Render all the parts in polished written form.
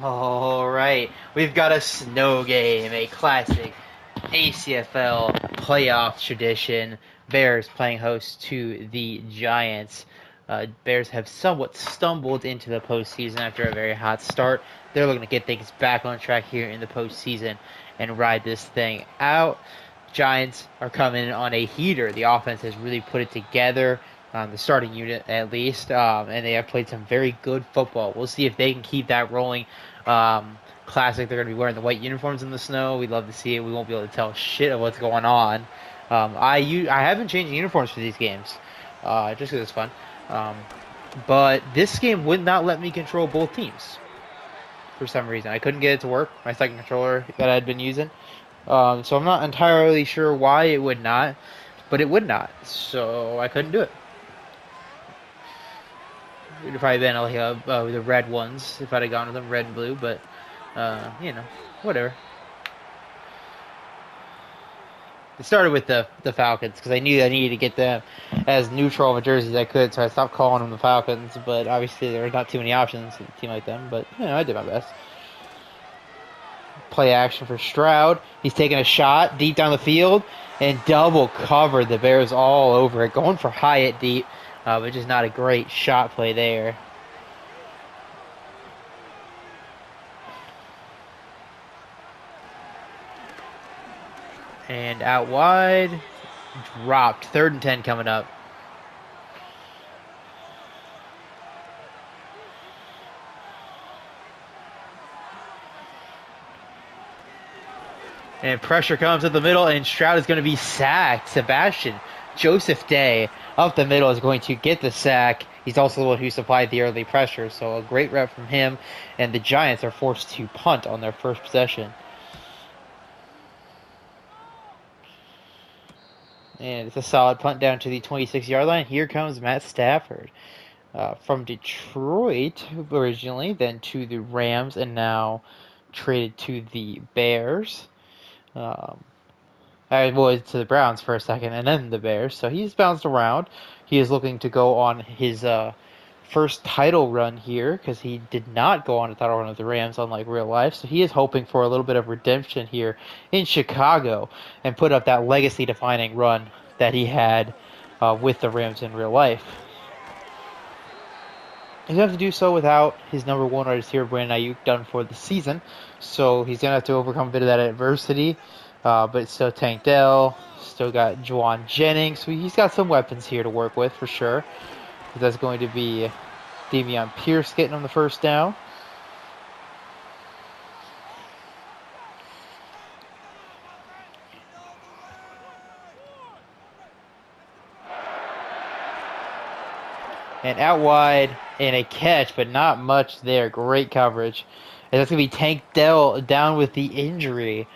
All right, we've got a snow game, a classic ACFL playoff tradition. Bears playing host to the Giants. Bears have somewhat stumbled into the postseason after a very hot start. They're looking to get things back on track here in the postseason and ride this thing out. Giants are coming in on a heater. The offense has really put it together, the starting unit at least, and they have played some very good football. We'll see if they can keep that rolling. Classic, they're going to be wearing the white uniforms in the snow. We'd love to see it. We won't be able to tell shit of what's going on. I have been changing uniforms for these games, just because it's fun. Um, but this game would not let me control both teams for some reason. I couldn't get it to work. My second controller that I'd been using. So I'm not entirely sure why it would not, but it would not. So I couldn't do it. It would have probably been like the red ones if I'd have gone with them, red and blue. But whatever. It started with the Falcons because I knew I needed to get them as neutral of a jersey as I could, so I stopped calling them the Falcons. But obviously there are not too many options with a team like them. But I did my best. Play action for Stroud. He's taking a shot deep down the field and double covered. The Bears all over it, going for Hyatt deep, but just not a great shot play there. And out wide, dropped. 3rd and 10 coming up. And pressure comes at the middle, and Stroud is going to be sacked. Sebastian Joseph Day up the middle is going to get the sack. He's also the one who supplied the early pressure, so a great rep from him. And the Giants are forced to punt on their first possession. And it's a solid punt down to the 26-yard line. Here comes Matt Stafford from Detroit originally, then to the Rams, and now traded to the Bears. I was to the Browns for a second, and then the Bears. So he's bounced around. He is looking to go on his first title run here because he did not go on a title run with the Rams, unlike real life. So he is hoping for a little bit of redemption here in Chicago and put up that legacy-defining run that he had with the Rams in real life. He's going to have to do so without his number one wide receiver, Brandon Ayuk, done for the season. So he's going to have to overcome a bit of that adversity. But still Tank Dell, still got Juwan Jennings. So he's got some weapons here to work with for sure. But that's going to be Dameon Pierce getting him the first down. And out wide and a catch, but not much there. Great coverage. And that's going to be Tank Dell down with the injury.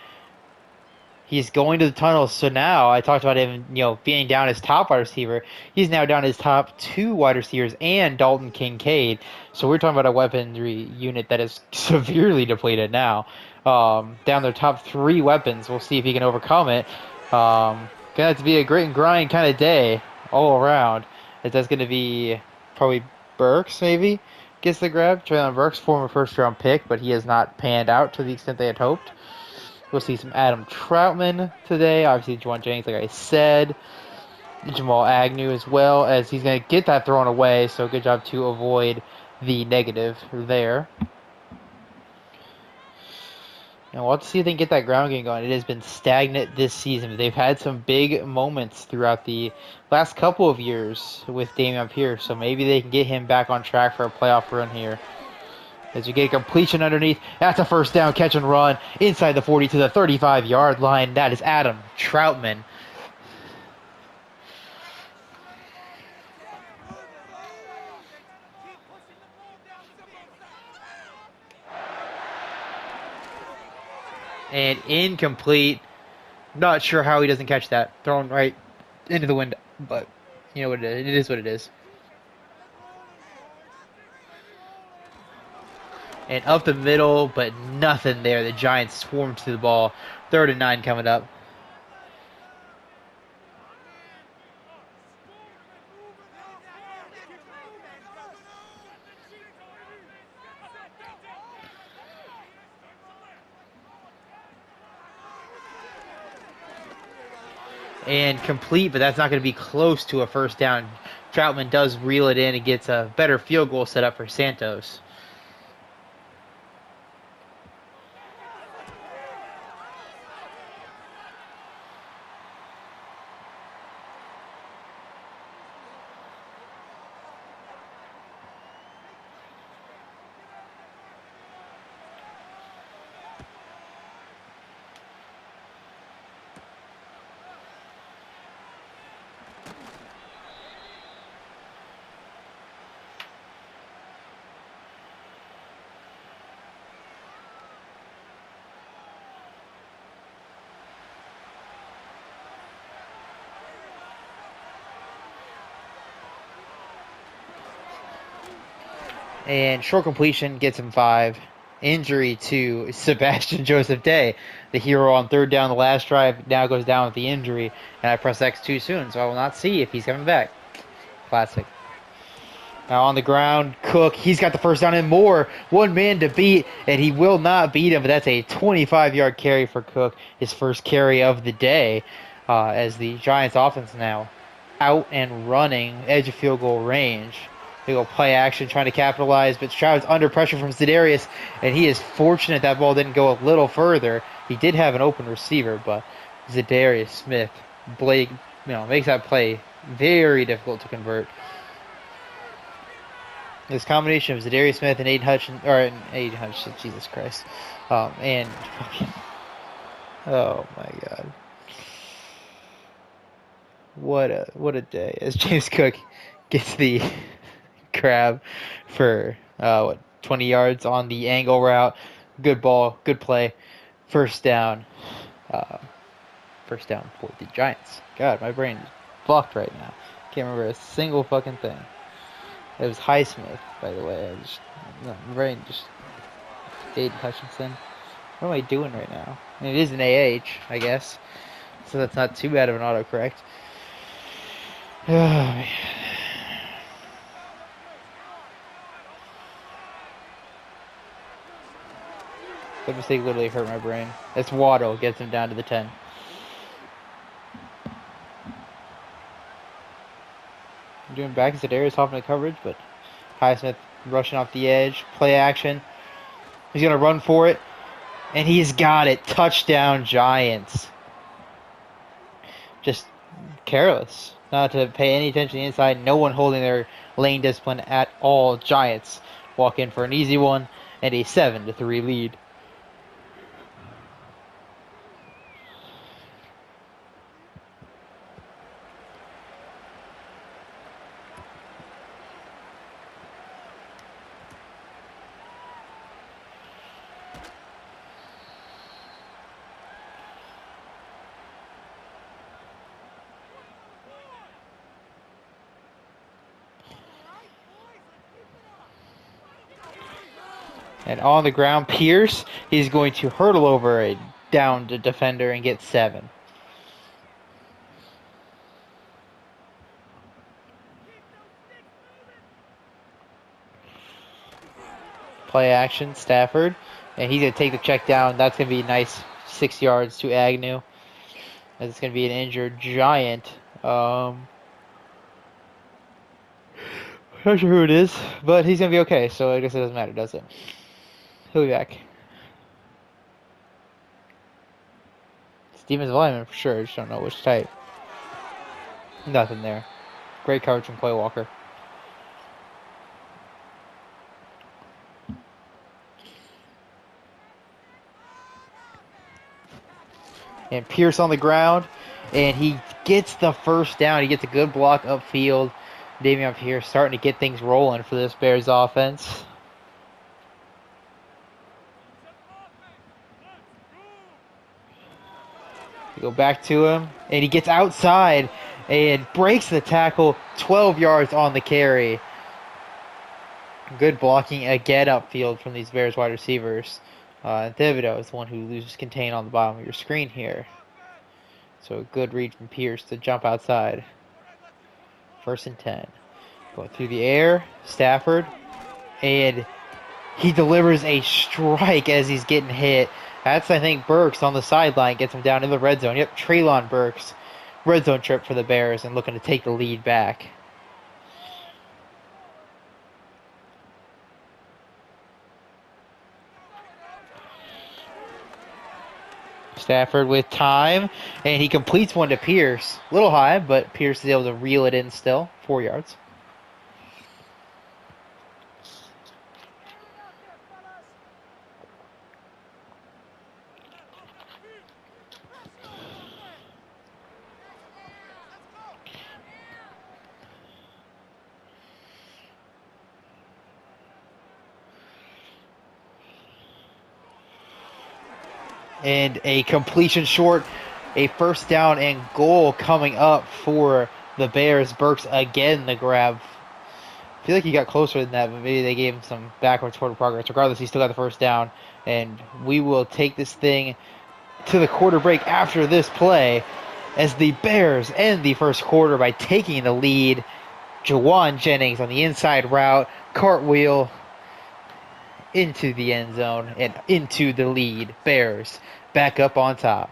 He's going to the tunnels. So now I talked about him, being down his top wide receiver. He's now down his top 2 wide receivers and Dalton Kincaid. So we're talking about a weaponry unit that is severely depleted now. Down their top 3 weapons. We'll see if he can overcome it. Gonna have to be a grit and grind kind of day all around. That's gonna be probably Burks maybe gets the grab. Traylon Burks, former first-round pick, but he has not panned out to the extent they had hoped. We'll see some Adam Troutman today. Obviously, Juwan Jennings, like I said. Jamal Agnew as well, as he's going to get that thrown away. So good job to avoid the negative there. And we'll have to see if they can get that ground game going. It has been stagnant this season. They've had some big moments throughout the last couple of years with Dameon Pierce. So maybe they can get him back on track for a playoff run here. As you get a completion underneath, that's a first down catch and run inside the 40 to the 35-yard line. That is Adam Troutman. And incomplete. Not sure how he doesn't catch that. Thrown right into the window. But you know what it is. It is what it is. And up the middle, but nothing there. The Giants swarmed to the ball. 3rd and 9 coming up. and complete, but that's not going to be close to a first down. Troutman does reel it in and gets a better field goal set up for Santos. And short completion gets him 5. Injury to Sebastian Joseph Day, the hero on third down the last drive, now goes down with the injury. And I press X too soon, so I will not see if he's coming back. Classic. Now on the ground, Cook, he's got the first down and more. One man to beat, and he will not beat him, but that's a 25-yard carry for Cook, his first carry of the day, as the Giants offense now out and running, edge of field goal range. They go play action, trying to capitalize, but Stroud's under pressure from Za'Darius, and he is fortunate that ball didn't go a little further. He did have an open receiver, but Za'Darius Smith, makes that play very difficult to convert. This combination of Za'Darius Smith and Aiden Hutchinson, Jesus Christ, and oh my God, what a day! As James Cook gets the grab for 20 yards on the angle route, good ball, good play, first down for the Giants. God, my brain is fucked right now. Can't remember a single fucking thing. It was Highsmith, by the way. My brain just Aiden Hutchinson. What am I doing right now? I mean, it is an AH, I guess, so that's not too bad of an autocorrect. Oh, man. That mistake literally hurt my brain. It's Waddle gets him down to the 10. I'm doing back as Za'Darius off in the coverage, but Highsmith rushing off the edge. Play action. He's going to run for it. And he's got it. Touchdown, Giants. Just careless. Not to pay any attention to the inside. No one holding their lane discipline at all. Giants walk in for an easy one and a 7-3 lead. And on the ground, Pierce, he's going to hurdle over a downed defender and get 7. Play action, Stafford. And he's going to take the check down. That's going to be nice 6 yards to Agnew. It's going to be an injured Giant. Not sure who it is, but he's going to be okay. So I guess it doesn't matter, does it? He'll be back. It's defensive lineman for sure. I just don't know which type. Nothing there. Great coverage from Clay Walker. And Pierce on the ground. And he gets the first down. He gets a good block upfield. Dameon Pierce starting to get things rolling for this Bears offense. Go back to him, and he gets outside and breaks the tackle. 12 yards on the carry. Good blocking again upfield from these Bears wide receivers. Thibodeau is the one who loses contain on the bottom of your screen here. So a good read from Pierce to jump outside. 1st and 10. Going through the air, Stafford, and he delivers a strike as he's getting hit. That's, I think, Burks on the sideline gets him down in the red zone. Yep, Treylon Burks red zone trip for the Bears and looking to take the lead back. Stafford with time, and he completes one to Pierce. A little high, but Pierce is able to reel it in still. 4 yards. And a completion short, a first down and goal coming up for the Bears. Burks again the grab. I feel like he got closer than that, but maybe they gave him some backwards forward progress. Regardless, he still got the first down, and we will take this thing to the quarter break after this play as the Bears end the first quarter by taking the lead. Jawan Jennings on the inside route, cartwheel into the end zone and into the lead. Bears back up on top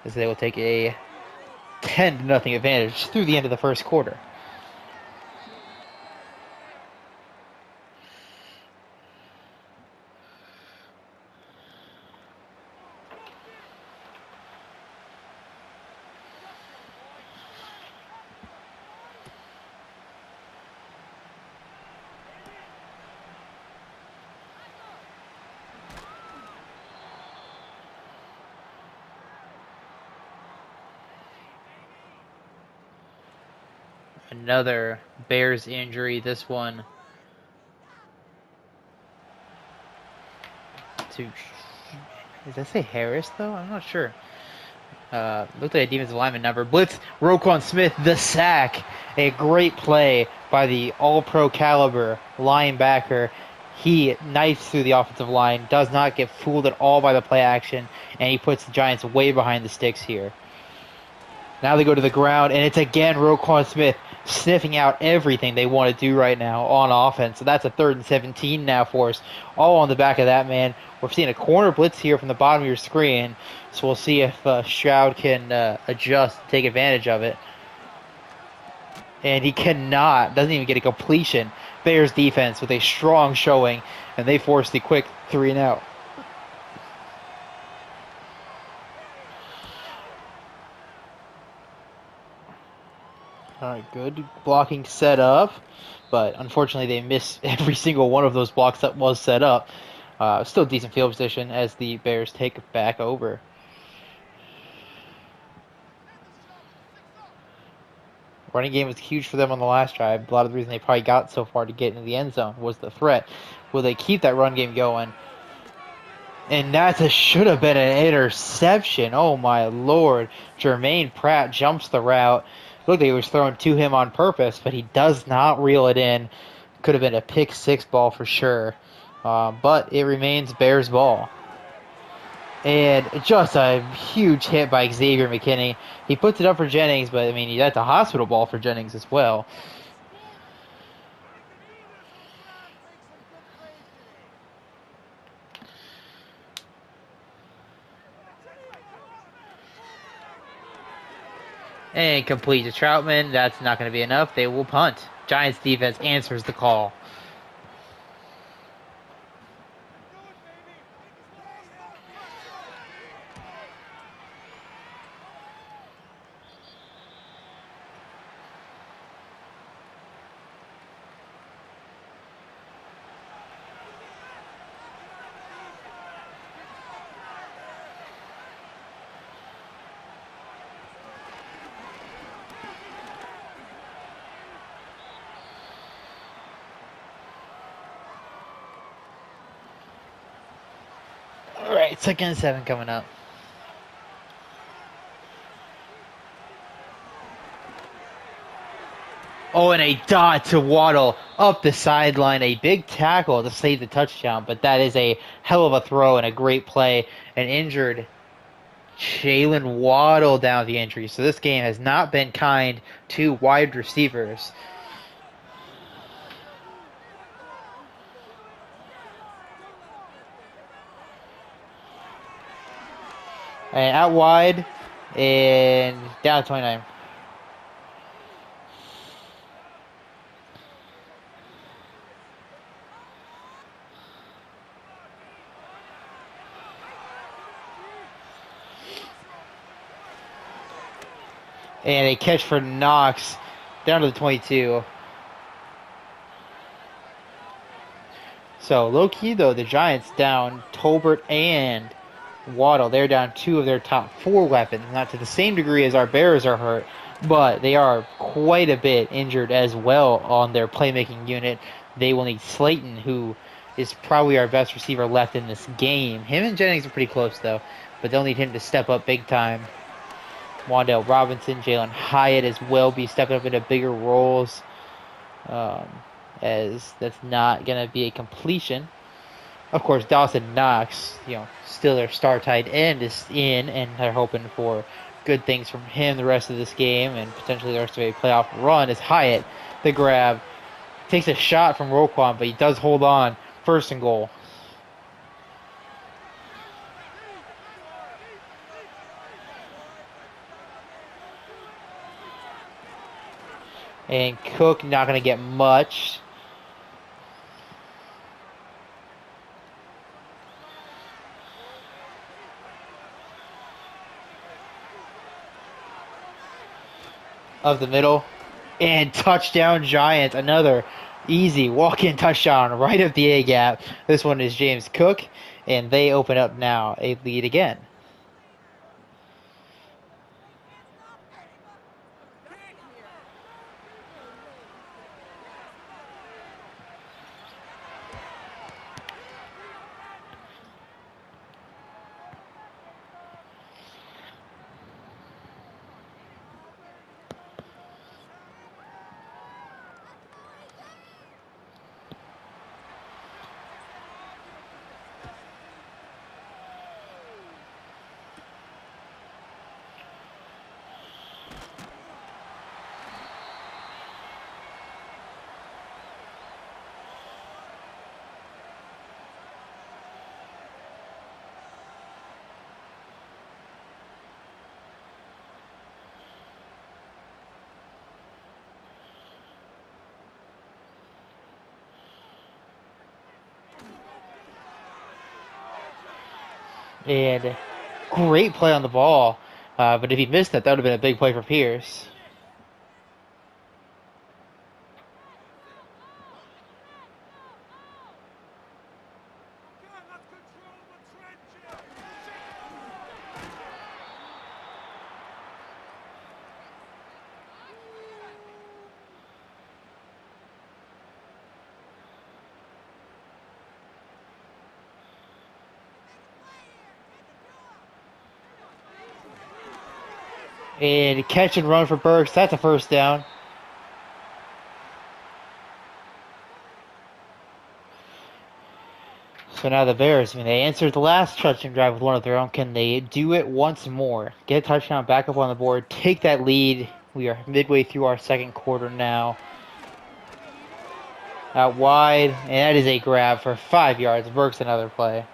as they will take a 10-0 advantage through the end of the first quarter. Another Bears injury. This one to, does that say Harris though? I'm not sure. Looked like a defensive lineman number. Blitz, Roquan Smith, the sack. A great play by the all-pro caliber linebacker. He knifes through the offensive line, does not get fooled at all by the play action, and he puts the Giants way behind the sticks here. Now they go to the ground, and it's again Roquan Smith sniffing out everything they want to do right now on offense. So that's a 3rd and 17 now for us, all on the back of that man. We're seeing a corner blitz here from the bottom of your screen, so we'll see if Stroud can adjust, take advantage of it. And he cannot, doesn't even get a completion. Bears defense with a strong showing, and they force the quick 3-and-out. All right, good blocking set up, but unfortunately they missed every single one of those blocks that was set up. Still decent field position as the Bears take back over. Running game was huge for them on the last drive. A lot of the reason they probably got so far to get into the end zone was the threat. Will they keep that run game going? And that should have been an interception. Oh my lord. Jermaine Pratt jumps the route. Looked like it was thrown to him on purpose, but he does not reel it in. Could have been a pick six ball for sure. But it remains Bears ball. And just a huge hit by Xavier McKinney. He puts it up for Jennings, but I mean, that's a hospital ball for Jennings as well. And complete to Troutman. That's not going to be enough. They will punt. Giants defense answers the call. All right, 2nd and 7 coming up. Oh, and a dot to Waddle up the sideline. A big tackle to save the touchdown, but that is a hell of a throw and a great play. An injured Jalen Waddle down with the injury. So this game has not been kind to wide receivers. And out wide, And down 29. And a catch for Knox down to the 22. So low key though, the Giants down Tolbert and Waddle. They're down 2 of their top 4 weapons. Not to the same degree as our Bears are hurt, but they are quite a bit injured as well on their playmaking unit. They will need Slayton, who is probably our best receiver left in this game. Him and Jennings are pretty close though, but they'll need him to step up big time. Wandale Robinson, Jalen Hyatt as well be stepping up into bigger roles, as that's not going to be a completion. Of course, Dawson Knox, still their star tight end is in, and they're hoping for good things from him the rest of this game and potentially the rest of a playoff run. As Hyatt, the grab, takes a shot from Roquan, but he does hold on. 1st and goal. And Cook not going to get much. Of the middle. And touchdown Giants. Another easy walk-in touchdown right of the A-gap. This one is James Cook. And they open up now a lead again. And great play on the ball. But if he missed that would have been a big play for Pierce. And catch and run for Burks. That's a 1st down. So now the Bears, they answered the last touchdown drive with one of their own. Can they do it once more? Get a touchdown back up on the board. Take that lead. We are midway through our 2nd quarter now. Out wide. And that is a grab for 5 yards. Burks another play.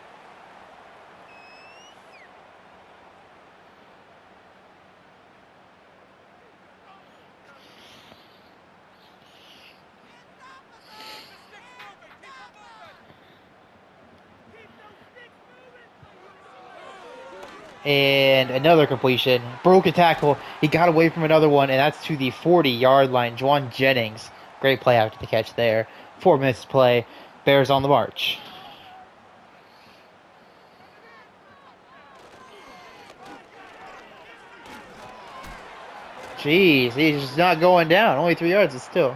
And another completion. Broke a tackle. He got away from another one, and that's to the 40-yard line. Juwan Jennings. Great play after the catch there. 4 minutes to play. Bears on the march. Jeez, he's just not going down. Only 3 yards, it's still.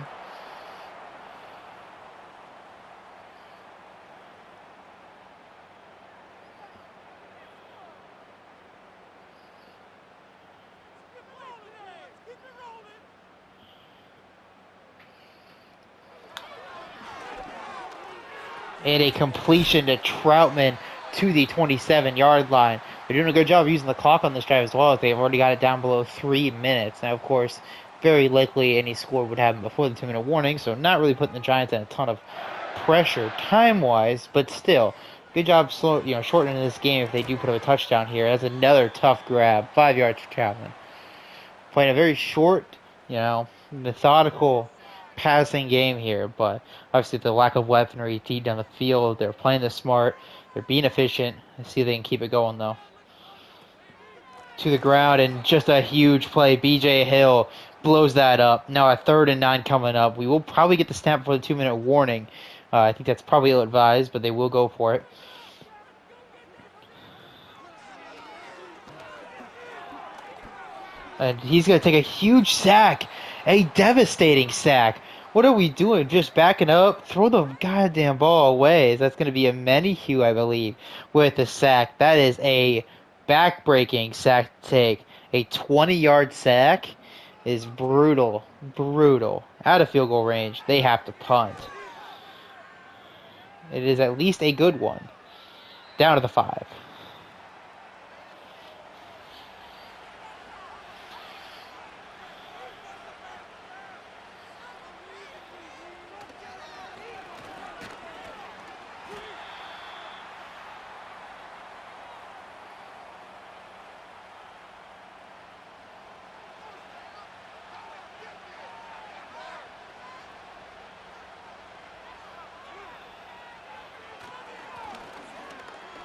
And a completion to Troutman to the 27-yard line. They're doing a good job of using the clock on this drive as well. They've already got it down below 3 minutes. Now, of course, very likely any score would happen before the 2-minute warning, so not really putting the Giants in a ton of pressure time-wise, but still, Good job, shortening this game if they do put up a touchdown here. That's another tough grab, 5 yards for Chapman. Playing a very short, methodical passing game here, but obviously the lack of weaponry deep down the field. They're playing this smart. They're being efficient. Let's see if they can keep it going though. To the ground, and just a huge play. BJ Hill blows that up. Now a 3rd and 9 coming up. We will probably get the snap for the 2-minute warning. I think that's probably ill-advised, but they will go for it. And he's going to take a huge sack. A devastating sack. What are we doing? Just backing up? Throw the goddamn ball away. That's going to be a Menihue, I believe, with the sack. That is a back-breaking sack to take. A 20-yard sack is brutal. Brutal. Out of field goal range. They have to punt. It is at least a good one. Down to the 5.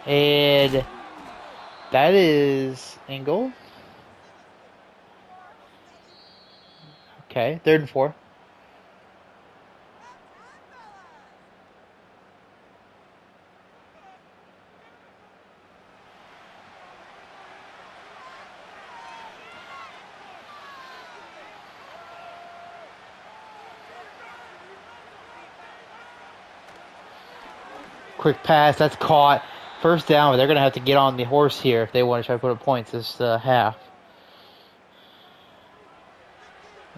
And that is Engel. Okay, 3rd and 4. Quick pass, that's caught. 1st down, but they're going to have to get on the horse here if they want to try to put up points this half.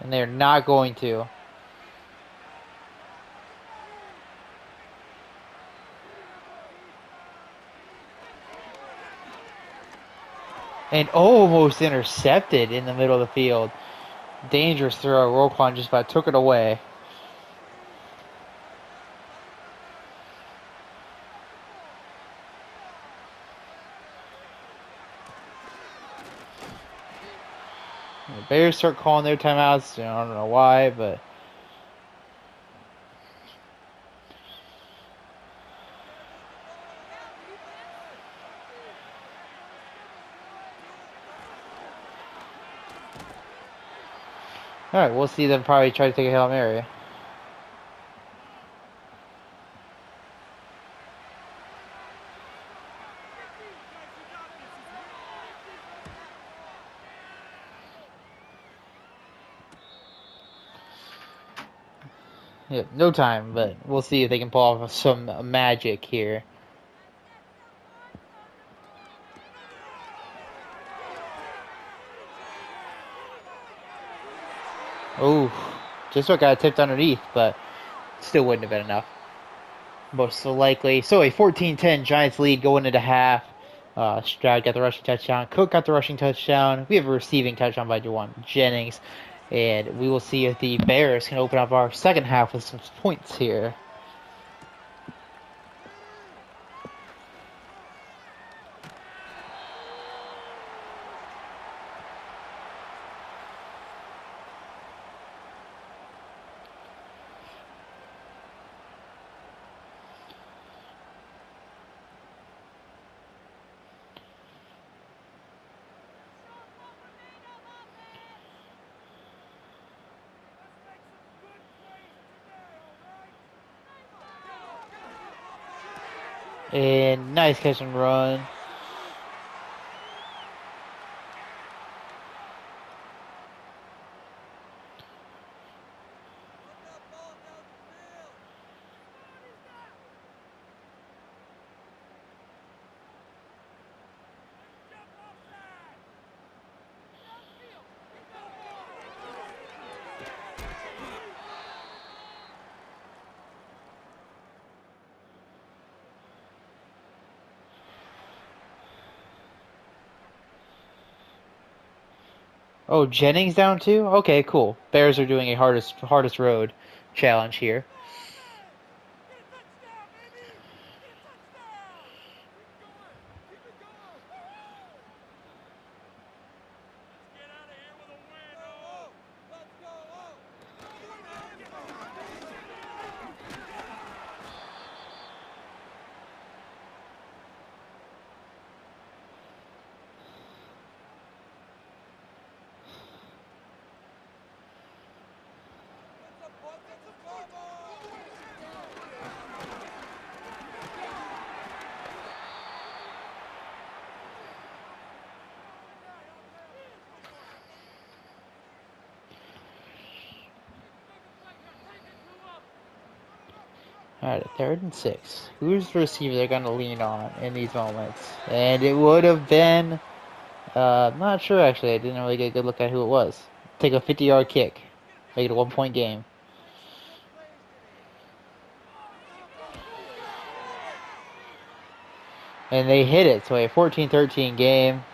And they're not going to. And almost intercepted in the middle of the field. Dangerous throw. Roquan just about took it away. The Bears start calling their timeouts. I don't know why, but all right, we'll see them probably try to take a Hail Mary. Yeah, no time, but we'll see if they can pull off some magic here. Oh, just what got tipped underneath, but still wouldn't have been enough. Most likely. So a 14-10 Giants lead going into half. Stroud got the rushing touchdown. Cook got the rushing touchdown. We have a receiving touchdown by Juwan Jennings. And we will see if the Bears can open up our second half with some points here. And nice catch and run. Oh, Jennings down too? Okay, cool. Bears are doing a hardest road challenge here. Alright, 3rd and 6. Who's the receiver they're going to lean on in these moments? And it would have been, I'm not sure actually. I didn't really get a good look at who it was. Take a 50-yard kick. Make it a 1-point game. And they hit it, so a 14-13 game.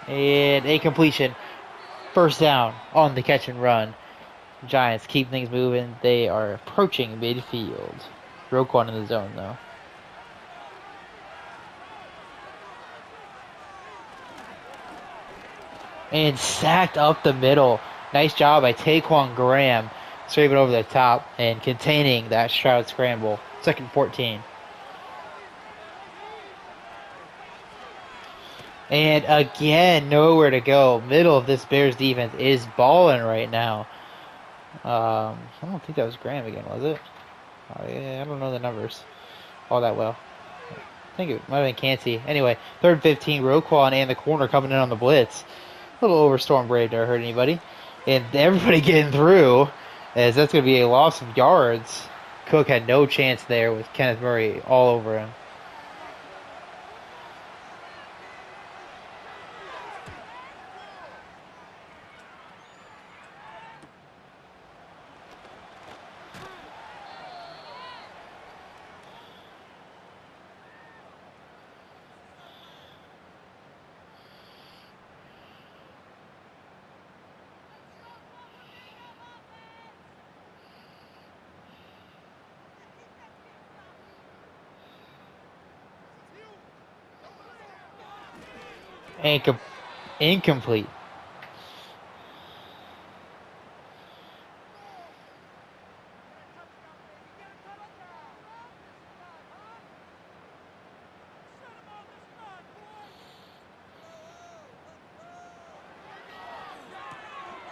And a completion. First down on the catch and run. Giants keep things moving. They are approaching midfield. Roquan in the zone, though. And sacked up the middle. Nice job by Taquan Graham. Straight over the top and containing that Stroud scramble. 2nd 14. And again, nowhere to go. Middle of this Bears defense is balling right now. I don't think that was Graham again, was it? I don't know the numbers all that well. I think it might have been Cansey. Anyway, 3rd 15, Roquan and the corner coming in on the blitz. A little overstorm brave to hurt anybody. And everybody getting through, as that's going to be a loss of yards. Cook had no chance there with Kenneth Murray all over him. And incomplete.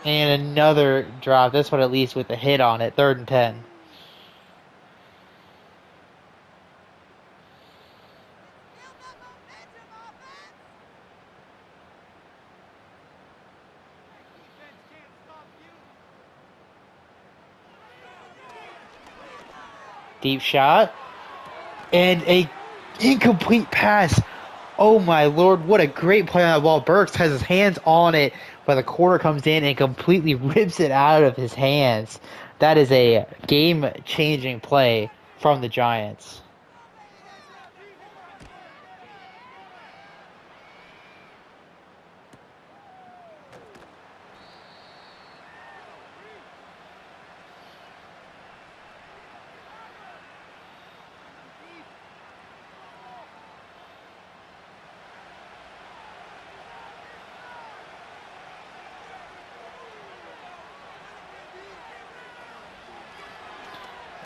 And another drop. This one at least with a hit on it. 3rd and 10. Deep shot. And a incomplete pass. Oh my lord, what a great play on that ball. Burks has his hands on it, but the corner comes in and completely rips it out of his hands. That is a game-changing play from the Giants.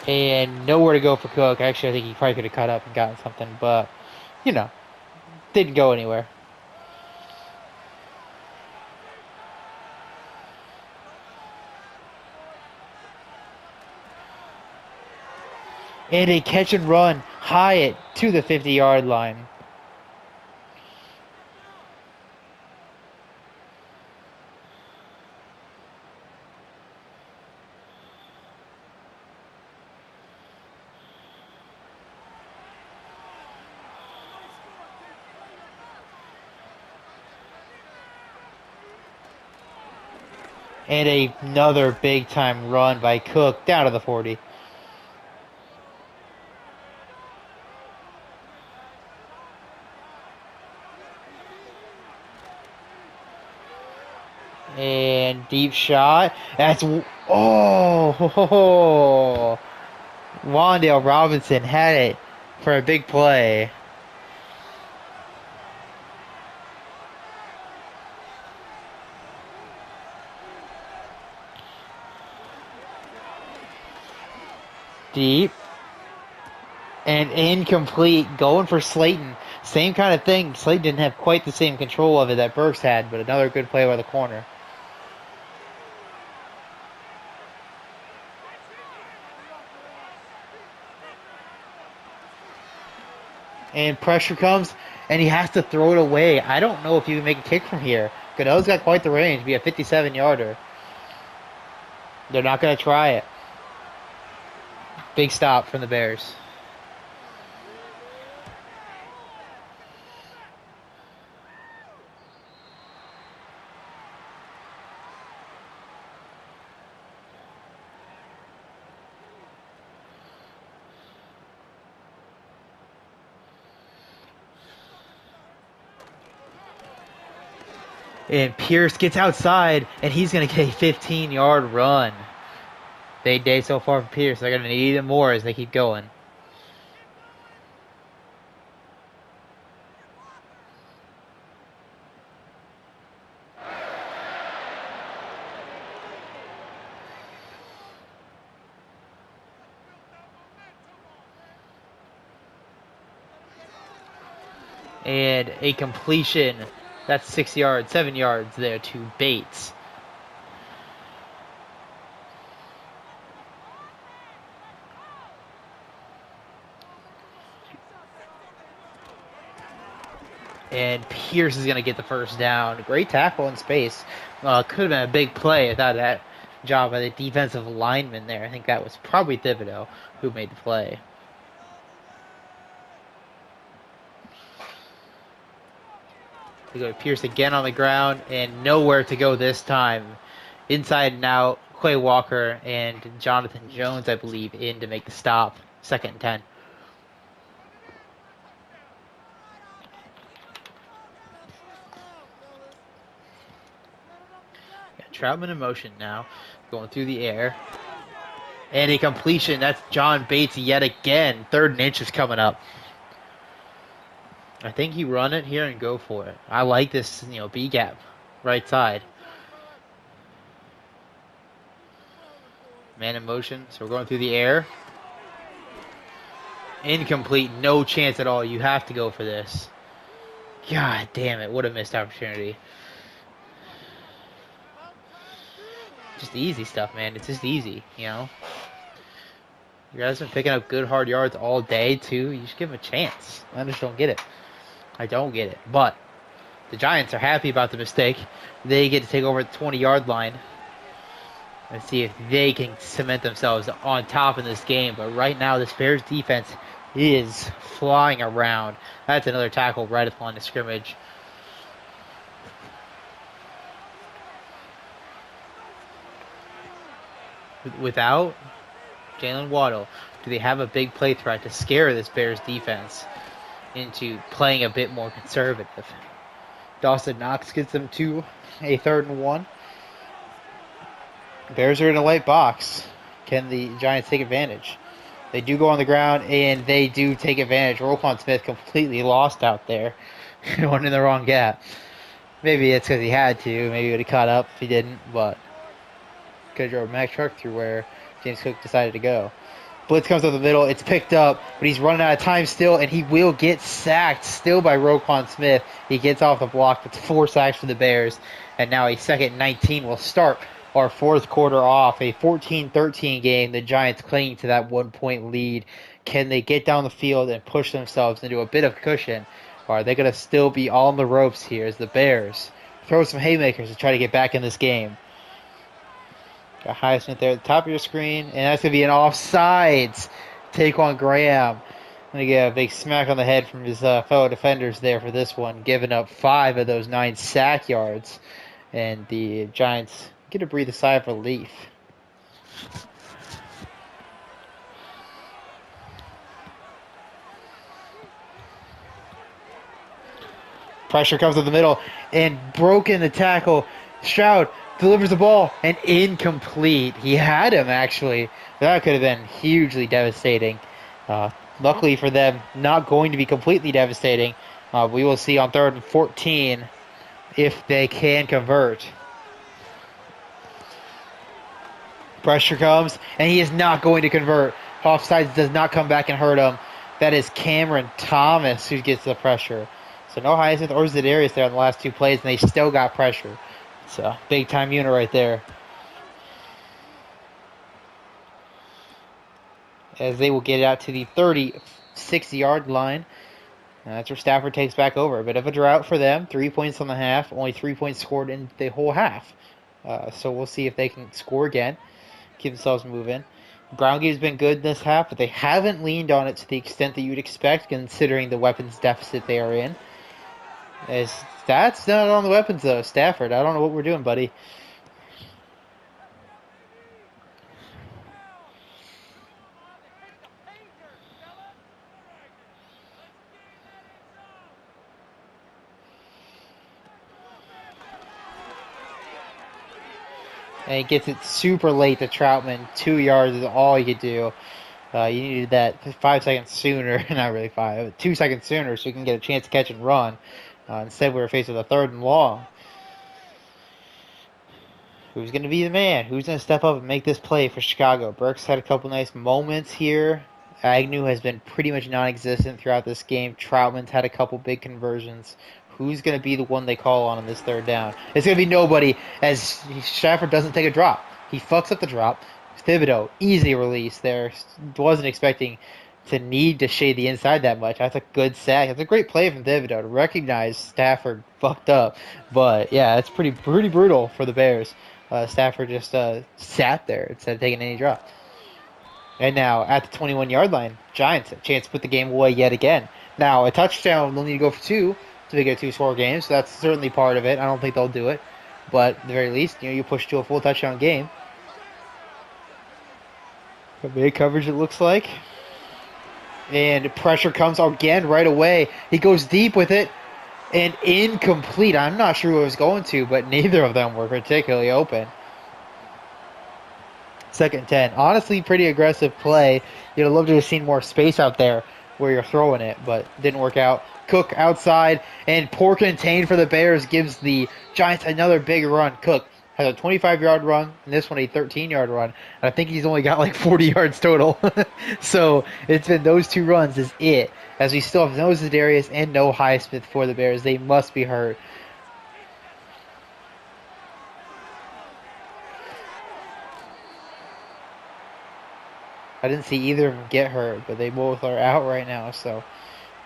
And nowhere to go for Cook. Actually, I think he probably could have cut up and gotten something, but, you know, didn't go anywhere. And a catch and run, Hyatt to the 50-yard line. And another big-time run by Cook down to the 40. And deep shot. That's oh, Wandale Robinson had it for a big play. Deep and incomplete. Going for Slayton. Same kind of thing. Slayton didn't have quite the same control of it that Burks had, but another good play by the corner. And pressure comes, and he has to throw it away. I don't know if he can make a kick from here. Goodell's got quite the range, be a 57-yarder. They're not going to try it. Big stop from the Bears. And Pierce gets outside, and he's going to get a 15-yard run. Big day so far for Pierce. They're going to need him more as they keep going. And a completion. That's 6 yards, 7 yards there to Bates. And Pierce is going to get the first down. Great tackle in space. Could have been a big play without that job by the defensive lineman there. I think that was probably Thibodeau who made the play. They go to Pierce again on the ground, and nowhere to go this time. Inside and out, Quay Walker and Jonathan Jones, I believe, in to make the stop. 2nd and 10. Troutman in motion now, going through the air. And a completion. That's John Bates yet again. 3rd and inch is coming up. I think you run it here and go for it. I like this, B gap, right side. Man in motion, so we're going through the air. Incomplete, no chance at all. You have to go for this. God damn it, what a missed opportunity. Just easy stuff, man. It's just easy, You guys have been picking up good hard yards all day, too. You should give them a chance. I just don't get it. I don't get it. But the Giants are happy about the mistake. They get to take over the 20-yard line and see if they can cement themselves on top in this game. But right now, this Bears defense is flying around. That's another tackle right at the line of scrimmage. Without Jalen Waddle, do they have a big play threat to scare this Bears defense into playing a bit more conservative? Dawson Knox gets them to a 3rd and 1. Bears are in a light box. Can the Giants take advantage? They do go on the ground, and they do take advantage. Roquan Smith completely lost out there. Went in the wrong gap. Maybe it's because he had to. Maybe he would have caught up if he didn't, but could have drove a Mack truck through where James Cook decided to go. Blitz comes up the middle. It's picked up, but he's running out of time still, and he will get sacked still by Roquan Smith. He gets off the block. That's 4 sacks for the Bears, and now a 2nd and 19 will start our 4th quarter off. A 14-13 game. The Giants clinging to that 1-point lead. Can they get down the field and push themselves into a bit of cushion, or are they going to still be on the ropes here as the Bears throw some haymakers to try to get back in this game? Got Highsmith there at the top of your screen, and that's going to be an offsides. Taquan Graham going to get a big smack on the head from his fellow defenders there for this one, giving up 5 of those 9 sack yards, and the Giants get to breathe a sigh of relief. Pressure comes to the middle, and broken the tackle. Stroud delivers the ball, and incomplete. He had him, actually. That could have been hugely devastating. Uh, Luckily for them, not going to be completely devastating. We will see on 3rd and 14 if they can convert. Pressure comes, and he is not going to convert. Offsides does not come back and hurt him. That is Cameron Thomas who gets the pressure. So no Hyacinth or Zedarius there on the last 2 plays, and they still got pressure. It's a big-time unit right there. As they will get it out to the 36-yard line. That's where Stafford takes back over. A bit of a drought for them. 3 points on the half. Only 3 points scored in the whole half. So we'll see if they can score again. Keep themselves moving. Ground game's been good this half, but they haven't leaned on it to the extent that you'd expect, considering the weapons deficit they are in. That's not on the weapons, though. Stafford, I don't know what we're doing, buddy. And he gets it super late to Troutman. 2 yards is all you could do. You needed that 5 seconds sooner. Not really 5. 2 seconds sooner so you can get a chance to catch and run. Instead, we were faced with a 3rd and long. Who's going to be the man? Who's going to step up and make this play for Chicago? Burks had a couple nice moments here. Agnew has been pretty much non-existent throughout this game. Troutman's had a couple big conversions. Who's going to be the one they call on this 3rd down? It's going to be nobody, as Stafford doesn't take a drop. He fucks up the drop. Thibodeau, easy release there. Wasn't expecting to need to shade the inside that much. That's a good sack. That's a great play from Thibodeau to recognize Stafford fucked up. But yeah, it's pretty brutal for the Bears. Stafford just sat there instead of taking any drop. And now at the 21-yard line, Giants have a chance to put the game away yet again. Now a touchdown, they'll need to go for 2 to make it a 2-score game. So that's certainly part of it. I don't think they'll do it, but at the very least, you push to a full touchdown game. Big coverage, it looks like. And pressure comes again right away. He goes deep with it. And incomplete. I'm not sure who it was going to, but neither of them were particularly open. 2nd and 10. Honestly, pretty aggressive play. You'd have loved to have seen more space out there where you're throwing it, but didn't work out. Cook outside, and poor contain for the Bears gives the Giants another big run. Cook has a 25-yard run, and this one a 13-yard run. And I think he's only got like 40 yards total. So it's been those 2 runs is it. As we still have no Zedarius and no Highsmith for the Bears. They must be hurt. I didn't see either of them get hurt, but they both are out right now. So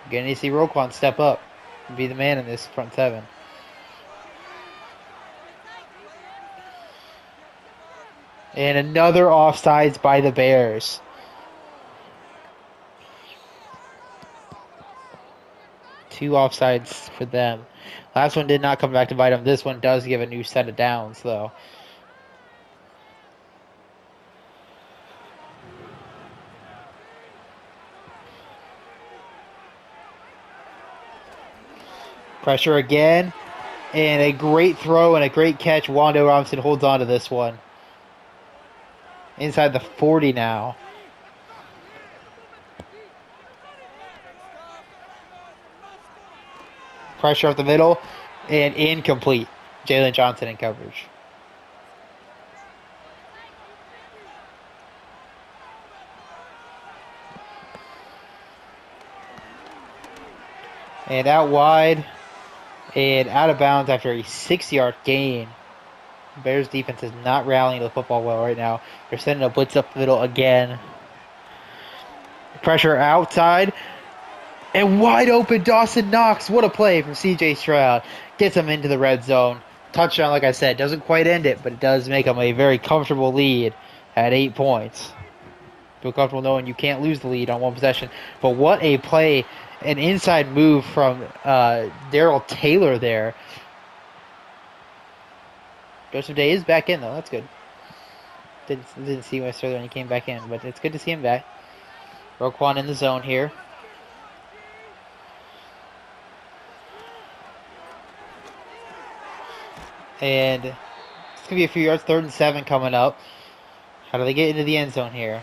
we're going to see Roquan step up and be the man in this front 7. And another offsides by the Bears. Two offsides for them. Last one did not come back to bite them. This one does give a new set of downs, though. Pressure again. And a great throw and a great catch. Wando Robinson holds on to this one. Inside the 40 now. Pressure up the middle. And incomplete. Jalen Johnson in coverage. And out wide. And out of bounds after a 6-yard gain. Bears defense is not rallying the football well right now. They're sending a blitz up the middle again. Pressure outside. And wide open Dawson Knox. What a play from C.J. Stroud. Gets him into the red zone. Touchdown, like I said, doesn't quite end it, but it does make them a very comfortable lead at 8 points. Feel comfortable knowing you can't lose the lead on one possession. But what a play. An inside move from Darrell Taylor there. Joseph Day is back in, though. That's good. Didn't see West when he came back in, but it's good to see him back. Roquan in the zone here. And it's going going to be a few yards. 3rd and 7 coming up. How do they get into the end zone here?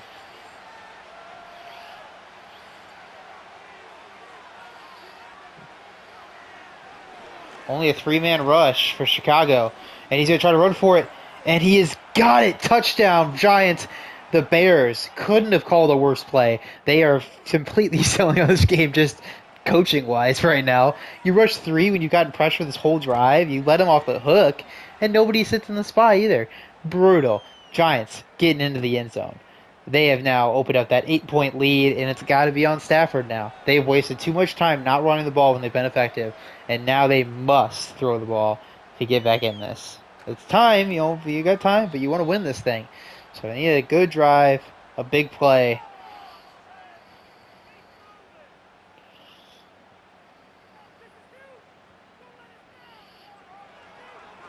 Only a 3-man rush for Chicago. And he's going to try to run for it. And he has got it. Touchdown, Giants. The Bears couldn't have called a worse play. They are completely selling on this game just coaching-wise right now. You rush 3 when you've gotten pressure this whole drive. You let him off the hook. And nobody sits in the spot either. Brutal. Giants getting into the end zone. They have now opened up that 8-point lead, and it's got to be on Stafford now. They've wasted too much time not running the ball when they've been effective, and now they must throw the ball to get back in this. It's time, you got time, but you want to win this thing. So they need a good drive, a big play.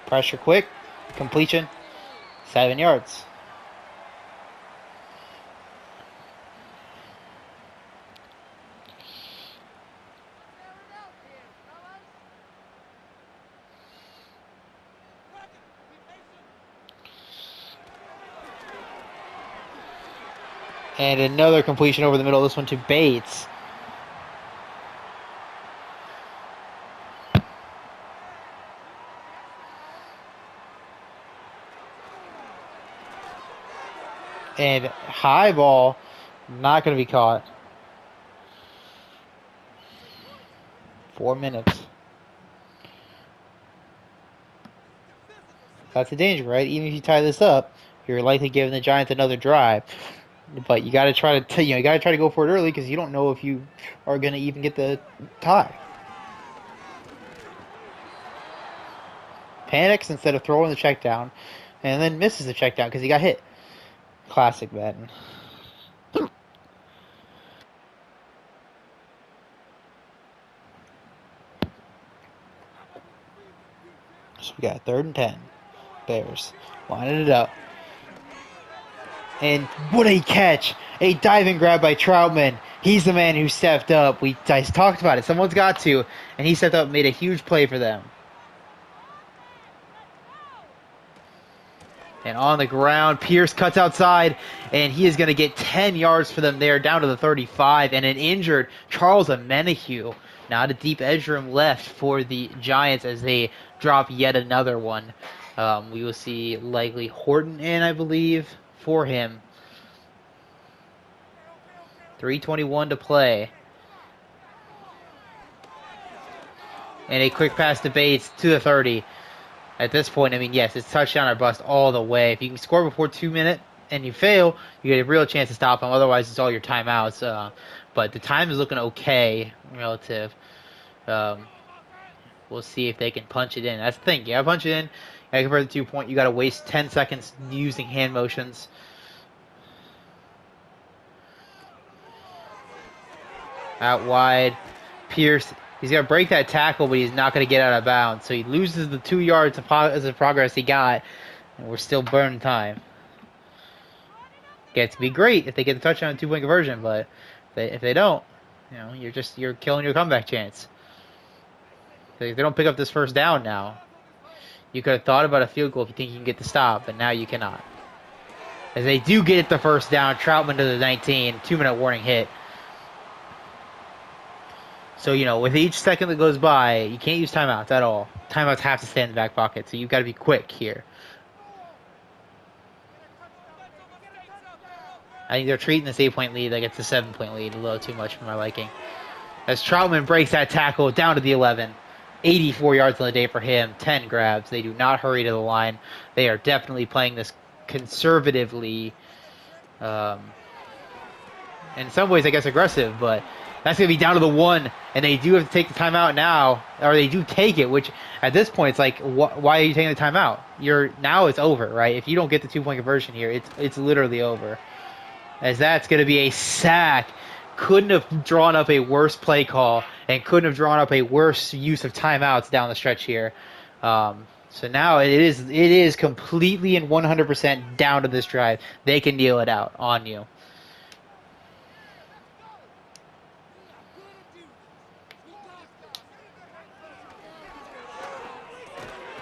Pressure quick, completion, 7 yards. And another completion over the middle. This one to Bates. And high ball, not going to be caught. 4 minutes. That's the danger, right? Even if you tie this up, you're likely giving the Giants another drive. But you got to try to, you got to try to go for it early because you don't know if you are going to even get the tie. Panics instead of throwing the check down, and then misses the check down because he got hit. Classic Madden. So we got 3rd and 10. Bears lining it up. And what a catch! A diving grab by Troutman. He's the man who stepped up. I talked about it. Someone's got to. And he stepped up and made a huge play for them. And on the ground, Pierce cuts outside. And he is going to get 10 yards for them there, down to the 35. And an injured Charles Amenahue. Not a deep edge room left for the Giants as they drop yet another one. We will see likely Horton in, I believe, for him. 3:21 to play. And a quick pass to Bates to the 30. At this point, I mean, yes, it's touchdown or bust all the way. If you can score before 2 minutes and you fail, you get a real chance to stop them. Otherwise, it's all your timeouts. But the time is looking okay relative. We'll see if they can punch it in. That's the thing. You gotta punch it in. You gotta convert the 2 point. You gotta waste 10 seconds using hand motions. Out wide. Pierce, he's going to break that tackle, but he's not going to get out of bounds. So he loses the 2 yards of progress he got, and we're still burning time. It's to be great if they get the touchdown and 2-point conversion, but if they don't, you're killing your comeback chance. If they don't pick up this first down now, you could have thought about a field goal if you think you can get the stop, but now you cannot. As they do get the first down, Troutman to the 19, 2-minute warning hit. So, with each second that goes by, you can't use timeouts at all. Timeouts have to stay in the back pocket, so you've got to be quick here. I think they're treating this 8-point lead like it's a 7-point lead, a little too much for my liking. As Troutman breaks that tackle down to the 11. 84 yards on the day for him, 10 grabs. They do not hurry to the line. They are definitely playing this conservatively. In some ways, I guess, aggressive, but that's going to be down to the 1, and they do have to take the timeout now, or they do take it, which at this point, it's like, why are you taking the timeout? Now it's over, right? If you don't get the 2-point conversion here, it's literally over. As that's going to be a sack. Couldn't have drawn up a worse play call, and couldn't have drawn up a worse use of timeouts down the stretch here. So now it is completely and 100% down to this drive. They can kneel it out on you.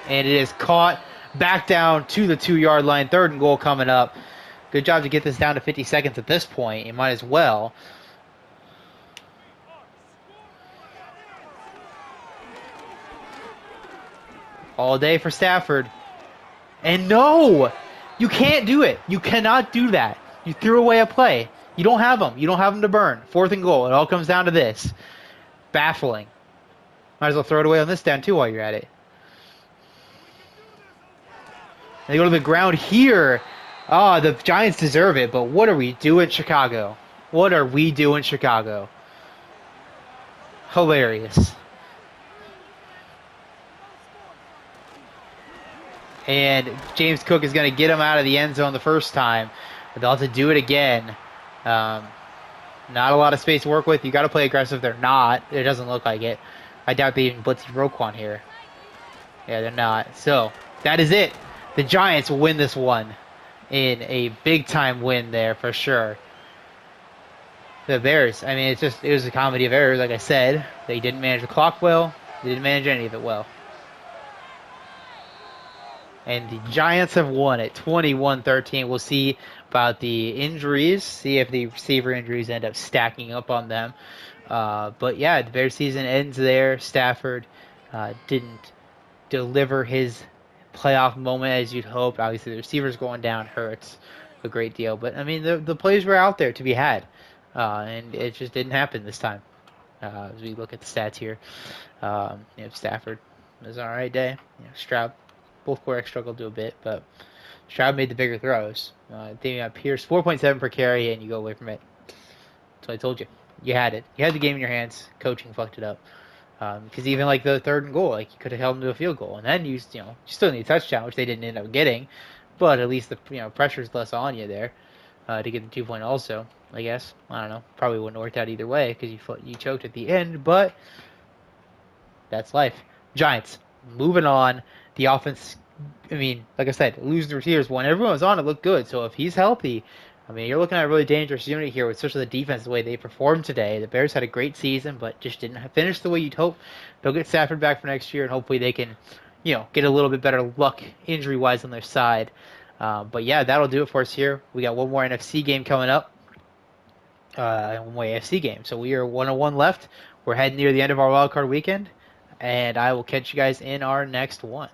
And it is caught back down to the 2-yard line. 3rd and goal coming up. Good job to get this down to 50 seconds at this point. You might as well. All day for Stafford. And no! You can't do it. You cannot do that. You threw away a play. You don't have them. You don't have them to burn. 4th and goal. It all comes down to this. Baffling. Might as well throw it away on this down too while you're at it. They go to the ground here. Oh, the Giants deserve it, but what are we doing, Chicago? What are we doing, Chicago? Hilarious. And James Cook is going to get him out of the end zone the first time. But they'll have to do it again. Not a lot of space to work with. You got to play aggressive. They're not. It doesn't look like it. I doubt they even blitzed Roquan here. Yeah, they're not. So, that is it. The Giants will win this one in a big-time win there for sure. The Bears, I mean, it was a comedy of errors, like I said. They didn't manage the clock well. They didn't manage any of it well. And the Giants have won it 21-13. We'll see about the injuries, see if the receiver injuries end up stacking up on them. But yeah, the Bears season ends there. Stafford didn't deliver his playoff moment as you'd hoped. Obviously, the receivers going down hurts a great deal. But, I mean, the plays were out there to be had. And it just didn't happen this time. As we look at the stats here. Stafford was an alright day. Stroud, both quarterbacks struggled to a bit, but Stroud made the bigger throws. Pierce, 4.7 per carry, and you go away from it. That's what I told you. You had it. You had the game in your hands. Coaching fucked it up. Because even like the 3rd and goal, like you could have held them to a field goal, and then you still need a touchdown, which they didn't end up getting, but at least the pressure's less on you there to get the 2-point also. I guess I don't know. Probably wouldn't have worked out either way because you choked at the end, but that's life. Giants moving on. The offense. I mean, like I said, losing the receivers when everyone was on, it looked good. So if he's healthy, I mean, you're looking at a really dangerous unit here, especially the defense, the way they performed today. The Bears had a great season, but just didn't finish the way you'd hope. They'll get Stafford back for next year, and hopefully they can, get a little bit better luck injury-wise on their side. But yeah, that'll do it for us here. We got one more NFC game coming up, one more AFC game. So we are 1-1 left. We're heading near the end of our wildcard weekend, and I will catch you guys in our next one.